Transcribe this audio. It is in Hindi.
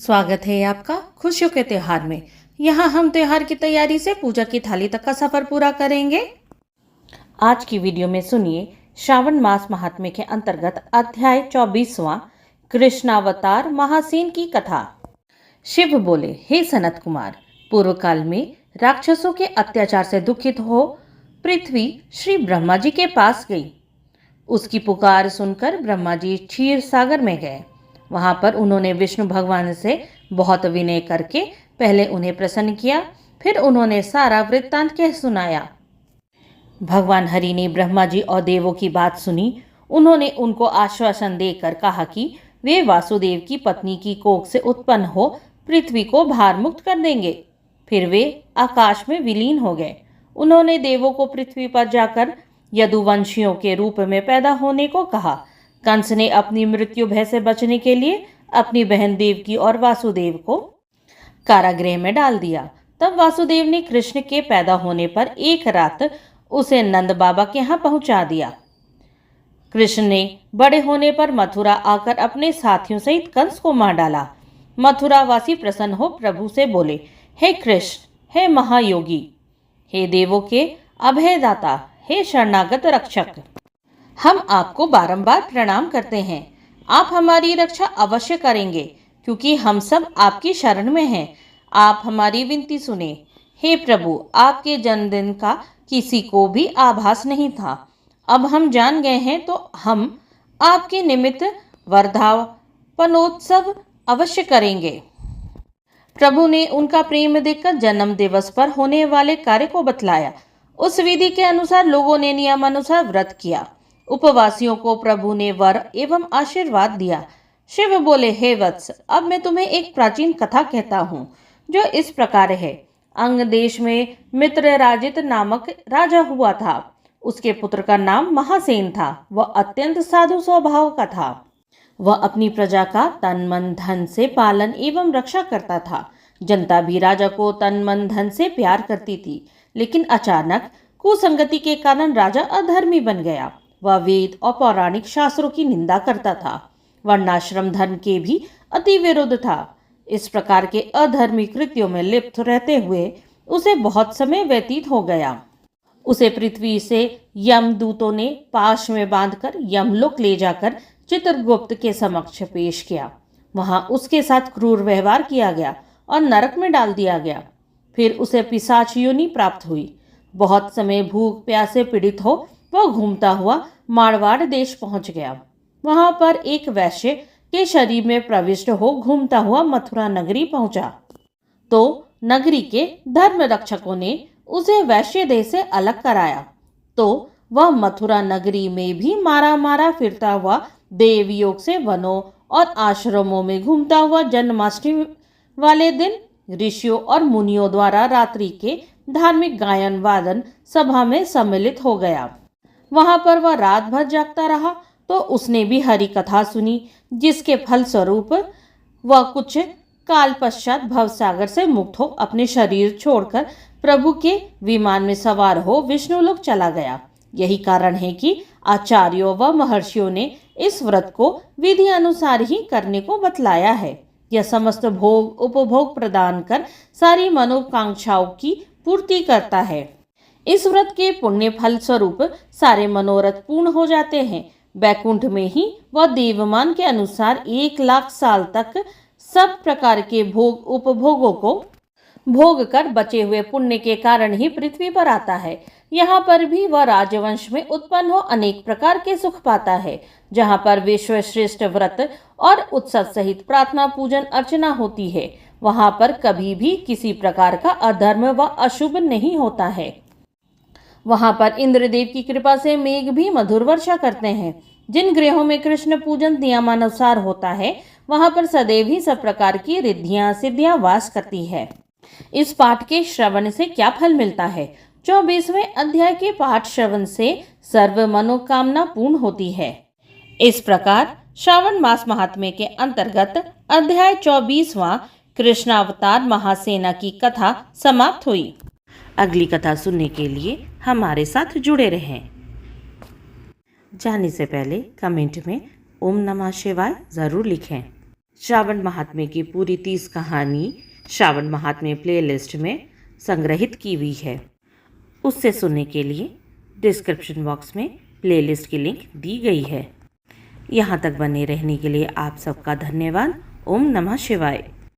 स्वागत है आपका खुशियों के त्योहार में। यहाँ हम त्योहार की तैयारी से पूजा की थाली तक का सफर पूरा करेंगे। आज की वीडियो में सुनिए श्रावण मास महात्म्य के अंतर्गत अध्याय 24वां कृष्णावतार महासेन की कथा। शिव बोले, हे सनत कुमार, पूर्व काल में राक्षसों के अत्याचार से दुखित हो पृथ्वी श्री ब्रह्मा जी के पास गई। उसकी पुकार सुनकर ब्रह्मा जी क्षीर सागर में गए। वहां पर उन्होंने विष्णु भगवान से बहुत विनय करके पहले उन्हें प्रसन्न किया, फिर उन्होंने सारा वृत्तांत कह सुनाया। भगवान हरि ने ब्रह्मा जी और देवों की बात सुनी। उन्होंने उनको आश्वासन देकर कहा कि वे वासुदेव की पत्नी की कोख से उत्पन्न हो पृथ्वी को भार मुक्त कर देंगे। फिर वे आकाश में विलीन हो गए। उन्होंने देवों को पृथ्वी पर जाकर यदुवंशियों के रूप में पैदा होने को कहा। कंस ने अपनी मृत्यु भय से बचने के लिए अपनी बहन देवकी और वासुदेव को कारागृह में डाल दिया। तब वासुदेव ने कृष्ण के पैदा होने पर एक रात उसे नंद बाबा के यहाँ पहुंचा दिया। कृष्ण ने बड़े होने पर मथुरा आकर अपने साथियों सहित कंस को मार डाला। मथुरावासी प्रसन्न हो प्रभु से बोले, हे कृष्ण, हे महायोगी, हे देवों के अभयदाता, हे शरणागत रक्षक, हम आपको बारंबार प्रणाम करते हैं। आप हमारी रक्षा अवश्य करेंगे, क्योंकि हम सब आपकी शरण में हैं। आप हमारी विनती सुने। हे प्रभु, आपके जन्मदिन का किसी को भी आभास नहीं था। अब हम जान गए हैं, तो हम आपके निमित्त वर्धापनोत्सव अवश्य करेंगे। प्रभु ने उनका प्रेम देखकर जन्म दिवस पर होने वाले कार्य को बतलाया। उस विधि के अनुसार लोगों ने नियमानुसार व्रत किया। उपवासियों को प्रभु ने वर एवं आशीर्वाद दिया। शिव बोले, हे वत्स, अब मैं तुम्हें एक प्राचीन कथा कहता हूँ, जो इस प्रकार है। अंग देश में मित्रराजित नामक राजा हुआ था। उसके पुत्र का नाम महासेन था। वह अत्यंत साधु स्वभाव का था। वह अपनी प्रजा का तन मन धन से पालन एवं रक्षा करता था। जनता भी राजा को तन मन धन से प्यार करती थी। लेकिन अचानक कुसंगति के कारण राजा अधर्मी बन गया। वह वेद और पौराणिक शास्त्रों की निंदा करता था। वर्णाश्रम धर्म के भी अति विरुद्ध था। इस प्रकार के अधर्मी कृत्यों में लिप्त रहते हुए उसे बहुत समय व्यतीत हो गया। उसे पृथ्वी से यमदूतों ने पाश में बांधकर यमलोक ले जाकर चित्रगुप्त के समक्ष पेश किया। वहां उसके साथ क्रूर व्यवहार किया गया और नरक में डाल दिया गया। फिर उसे पिशाच योनि प्राप्त हुई। बहुत समय भूख प्यास से पीड़ित हो वह घूमता हुआ मारवाड़ देश पहुंच गया। वहां पर एक वैश्य के शरीर में प्रविष्ट हो घूमता हुआ मथुरा नगरी पहुंचा। तो नगरी के धर्म रक्षकों ने उसे वैश्य देह से अलग कराया। तो वह मथुरा नगरी में भी मारा मारा फिरता हुआ देवयोग से वनों और आश्रमों में घूमता हुआ जन्माष्टमी वाले दिन ऋषियों और मुनियों द्वारा रात्रि के धार्मिक गायन वादन सभा में सम्मिलित हो गया। वहां पर वह रात भर जागता रहा। तो उसने भी हरि कथा सुनी, जिसके फल स्वरूप वह कुछ काल पश्चात भवसागर से मुक्त हो अपने शरीर छोड़कर प्रभु के विमान में सवार हो विष्णुलोक चला गया। यही कारण है कि आचार्यों व महर्षियों ने इस व्रत को विधि अनुसार ही करने को बतलाया है। यह समस्त भोग उपभोग प्रदान कर सारी मनोकांक्षाओं की पूर्ति करता है। इस व्रत के पुण्य फल स्वरूप सारे मनोरथ पूर्ण हो जाते हैं। बैकुंठ में ही वह देवमान के अनुसार 1,00,000 साल तक सब प्रकार के भोग उपभोगों को भोग कर बचे हुए पुण्य के कारण ही पृथ्वी पर आता है। यहाँ पर भी वह राजवंश में उत्पन्न हो अनेक प्रकार के सुख पाता है। जहाँ पर विश्व श्रेष्ठ व्रत और उत्सव सहित प्रार्थना पूजन अर्चना होती है, वहाँ पर कभी भी किसी प्रकार का अधर्म व अशुभ नहीं होता है। वहां पर इंद्रदेव की कृपा से मेघ भी मधुर वर्षा करते हैं। जिन गृहों में कृष्ण पूजन नियमानुसार होता है, वहां पर सदैव ही सब प्रकार की रिद्धियां सिद्धियां वास करती है। इस पाठ के श्रवण से क्या फल मिलता है? 24वें अध्याय के पाठ श्रवण से सर्व मनोकामना पूर्ण होती है। इस प्रकार श्रावण मास महात्म्य के अंतर्गत अध्याय 24वां कृष्णावतार महासेना की कथा समाप्त हुई। अगली कथा सुनने के लिए हमारे साथ जुड़े रहें। जाने से पहले कमेंट में ओम नमः शिवाय ज़रूर लिखें। श्रावण महात्म्य की पूरी 30 कहानी श्रावण महात्म्य प्लेलिस्ट में संग्रहित की हुई है। उससे सुनने के लिए डिस्क्रिप्शन बॉक्स में प्लेलिस्ट की लिंक दी गई है। यहाँ तक बने रहने के लिए आप सबका धन्यवाद। ओम नमः शिवाय।